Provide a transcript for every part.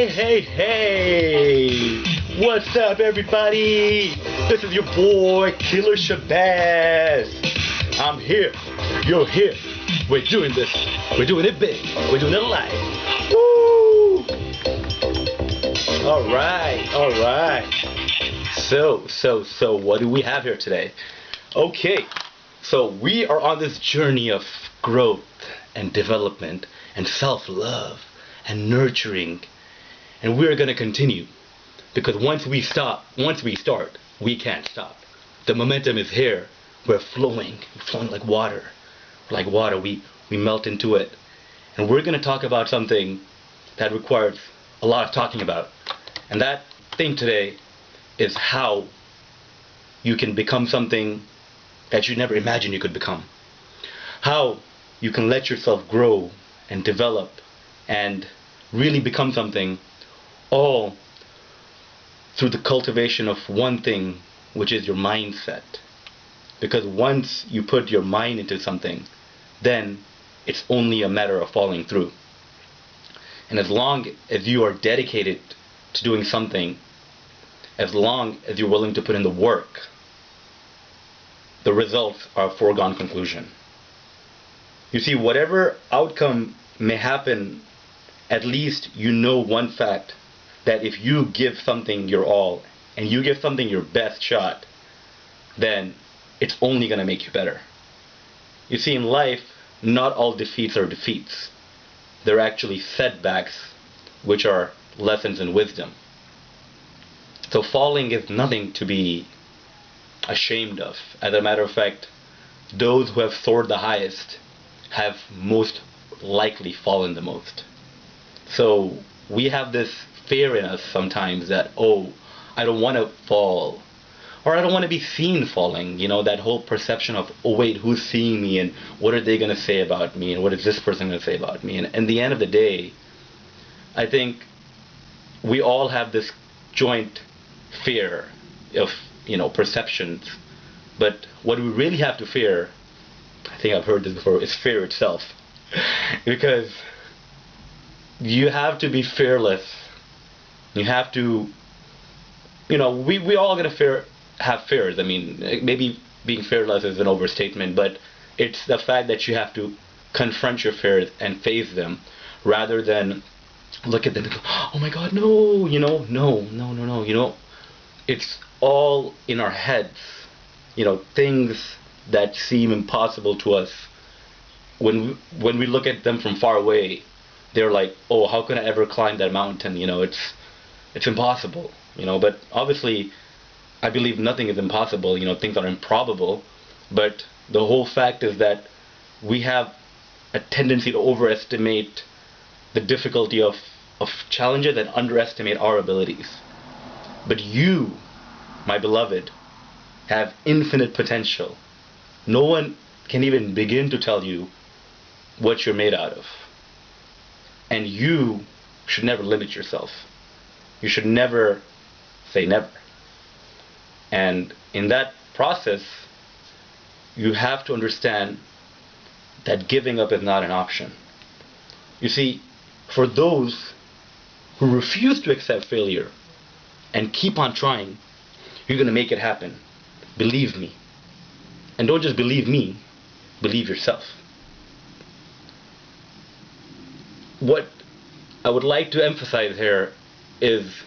Hey! What's up, everybody? This is your boy, Killer Shabazz. I'm here. You're here. We're doing this. We're doing it big. We're doing it live. Woo! Alright. So, what do we have here today? Okay, so we are on this journey of growth and development and self-love and nurturing, and we're going to continue, because once we start, we can't stop. The momentum is here. We're flowing like water. We melt into it. And we're going to talk about something that requires a lot of talking about. And that thing today is how you can become something that you never imagined you could become. How you can let yourself grow and develop and really become something, all through the cultivation of one thing, which is your mindset. Because once you put your mind into something, then it's only a matter of following through. And as long as you are dedicated to doing something, as long as you're willing to put in the work, the results are a foregone conclusion. You see, whatever outcome may happen, at least you know one fact, that if you give something your all, and you give something your best shot, then it's only going to make you better. You see, in life, not all defeats are defeats. They're actually setbacks, which are lessons in wisdom. So falling is nothing to be ashamed of. As a matter of fact, those who have soared the highest have most likely fallen the most. So we have this fear in us sometimes that, oh, I don't want to fall, or I don't want to be seen falling. You know, that whole perception of, oh wait, who's seeing me, and what are they going to say about me, and what is this person going to say about me? And in the end of the day, I think we all have this joint fear of, perceptions. But what we really have to fear, I think I've heard this before, is fear itself. Because you have to be fearless. You have to, we all gonna have fears. I mean, maybe being fearless is an overstatement, but it's the fact that you have to confront your fears and face them, rather than look at them and go, oh my God, no, no. It's all in our heads. Things that seem impossible to us, when we look at them from far away, they're like, oh, how can I ever climb that mountain? It's impossible. But obviously, I believe nothing is impossible. Things are improbable. But the whole fact is that we have a tendency to overestimate the difficulty of challenges and underestimate our abilities. But you, my beloved, have infinite potential. No one can even begin to tell you what you're made out of. And you should never limit yourself. You should never say never. And in that process, you have to understand that giving up is not an option. You see, for those who refuse to accept failure and keep on trying, you're going to make it happen. Believe me. And don't just believe me, believe yourself. What I would like to emphasize here is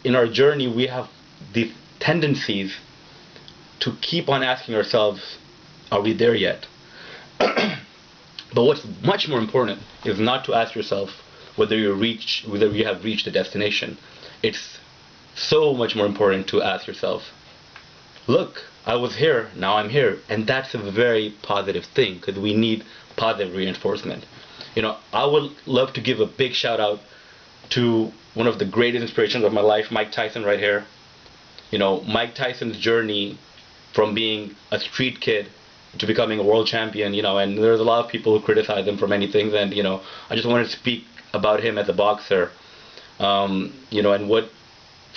in our journey, we have these tendencies to keep on asking ourselves, are we there yet? But what's much more important is not to ask yourself whether you have reached the destination. It's so much more important to ask yourself, look, I was here, now I'm here. And that's a very positive thing, because we need positive reinforcement. I would love to give a big shout out to one of the greatest inspirations of my life, Mike Tyson, right here. Mike Tyson's journey from being a street kid to becoming a world champion, and there's a lot of people who criticize him for many things, and I just wanted to speak about him as a boxer, and what,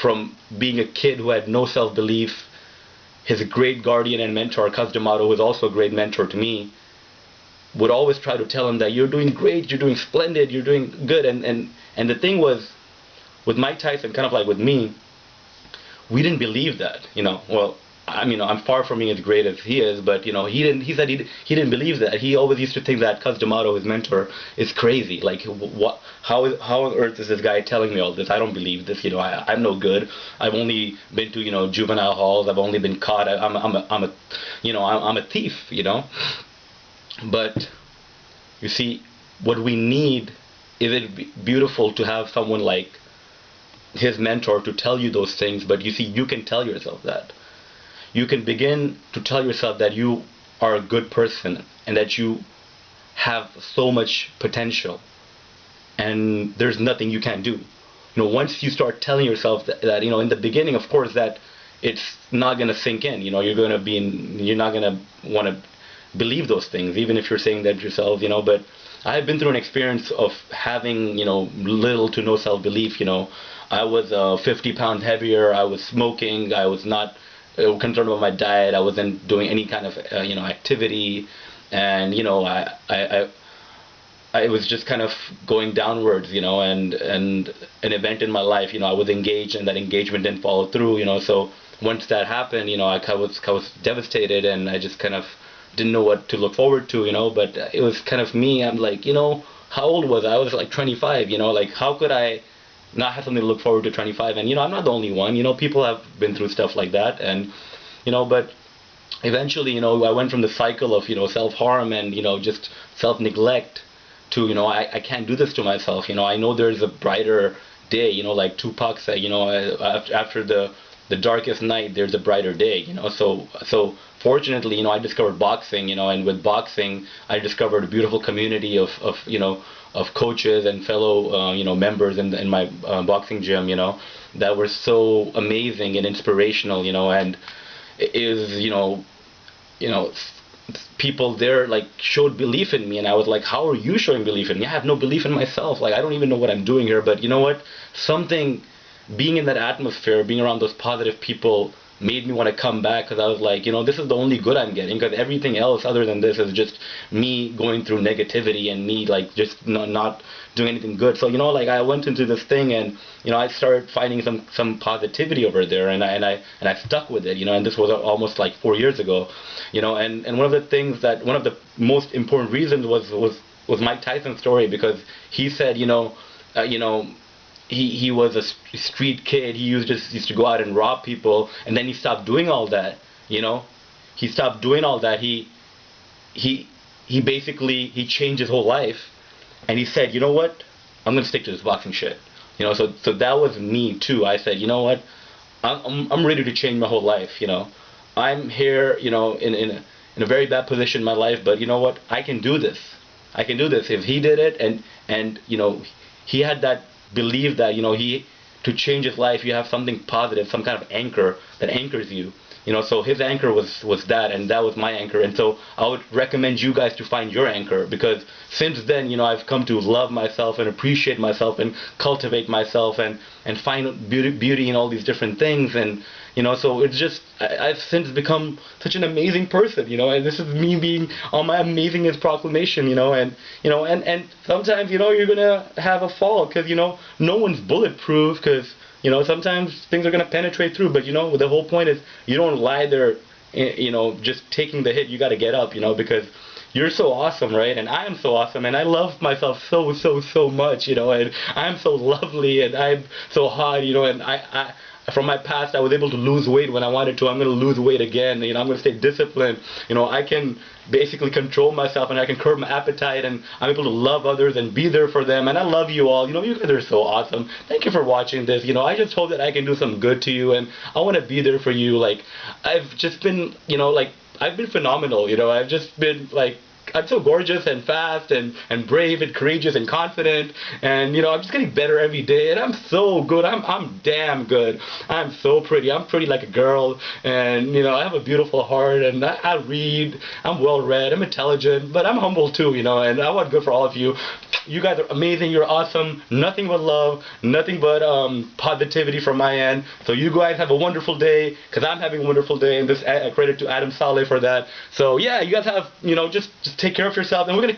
from being a kid who had no self-belief, his great guardian and mentor, Cus D'Amato, who is also a great mentor to me, would always try to tell him that you're doing great, you're doing splendid, you're doing good. And the thing was, with Mike Tyson, kind of like with me, we didn't believe that. Well, I mean, I'm far from being as great as he is, but he didn't. He said he didn't believe that. He always used to think that Cus D'Amato, his mentor, is crazy. Like, what? How on earth is this guy telling me all this? I don't believe this. I'm no good. I've only been to juvenile halls. I've only been caught. I'm a thief. But you see, what we need is it beautiful to have someone like his mentor to tell you those things. But you see, you can tell yourself that. You can begin to tell yourself that you are a good person and that you have so much potential and there's nothing you can't do. Once you start telling yourself that in the beginning, of course, that it's not going to sink in. You're not going to want to believe those things, even if you're saying that yourself. But I've been through an experience of having little to no self-belief. I was 50 pounds heavier. I was smoking. I was not concerned about my diet. I wasn't doing any kind of activity, and I was just kind of going downwards, and an event in my life, I was engaged, and that engagement didn't follow through, So once that happened, I was devastated, and I just kind of didn't know what to look forward to, But it was kind of me. I'm like, how old was I? I was like 25, Like, how could I not have something to look forward to 25? And I'm not the only one. People have been through stuff like that, and but eventually, I went from the cycle of self-harm and just self-neglect to I can't do this to myself. I know there's a brighter day. Like Tupac said, after the darkest night, there's a brighter day. So fortunately, I discovered boxing. And with boxing, I discovered a beautiful community of coaches and fellow members in my boxing gym, that were so amazing and inspirational, and it is people there like showed belief in me, and I was like, how are you showing belief in me? I have no belief in myself. Like, I don't even know what I'm doing here. But you know what? Being in that atmosphere, being around those positive people made me want to come back, because I was like, this is the only good I'm getting, because everything else other than this is just me going through negativity and me like just not doing anything good. So like I went into this thing, and I started finding some positivity over there, and I stuck with it, and this was almost like 4 years ago, and one of the most important reasons was Mike Tyson's story, because he said, he was a street kid. He used to go out and rob people, and then he stopped doing all that. He stopped doing all that. He basically changed his whole life, and he said, you know what? I'm gonna stick to this boxing shit. So that was me too. I said, you know what? I'm ready to change my whole life. I'm here, in a very bad position in my life, but you know what? I can do this. I can do this. If he did it, and he had that believe that to change his life, you have something positive, some kind of anchor that anchors you. So his anchor was that, and that was my anchor. And so I would recommend you guys to find your anchor, because since then, I've come to love myself and appreciate myself and cultivate myself and find beauty in all these different things. And so it's just, I've since become such an amazing person, and this is me being on my amazingness proclamation, and sometimes, you're gonna have a fall, because no one's bulletproof, because sometimes things are going to penetrate through, but the whole point is you don't lie there, just taking the hit. You got to get up, because you're so awesome, right? And I am so awesome, and I love myself so much, and I'm so lovely, and I'm so hot, and I from my past, I was able to lose weight when I wanted to. I'm going to lose weight again. I'm going to stay disciplined. I can basically control myself, and I can curb my appetite, and I'm able to love others and be there for them. And I love you all. You guys are so awesome. Thank you for watching this. I just hope that I can do some good to you, and I want to be there for you. Like, I've just been, I've been phenomenal. I've just been like, I'm so gorgeous and fast and brave and courageous and confident, and I'm just getting better every day, and I'm so good. I'm damn good. I'm so pretty. I'm pretty like a girl, and I have a beautiful heart, and I read. I'm well read. I'm intelligent, but I'm humble too. And I want good for all of you. You guys are amazing. You're awesome. Nothing but love. Nothing but positivity from my end. So you guys have a wonderful day, because I'm having a wonderful day, and this credit to Adam Saleh for that. So yeah, you guys have just take care of yourself, and we're gonna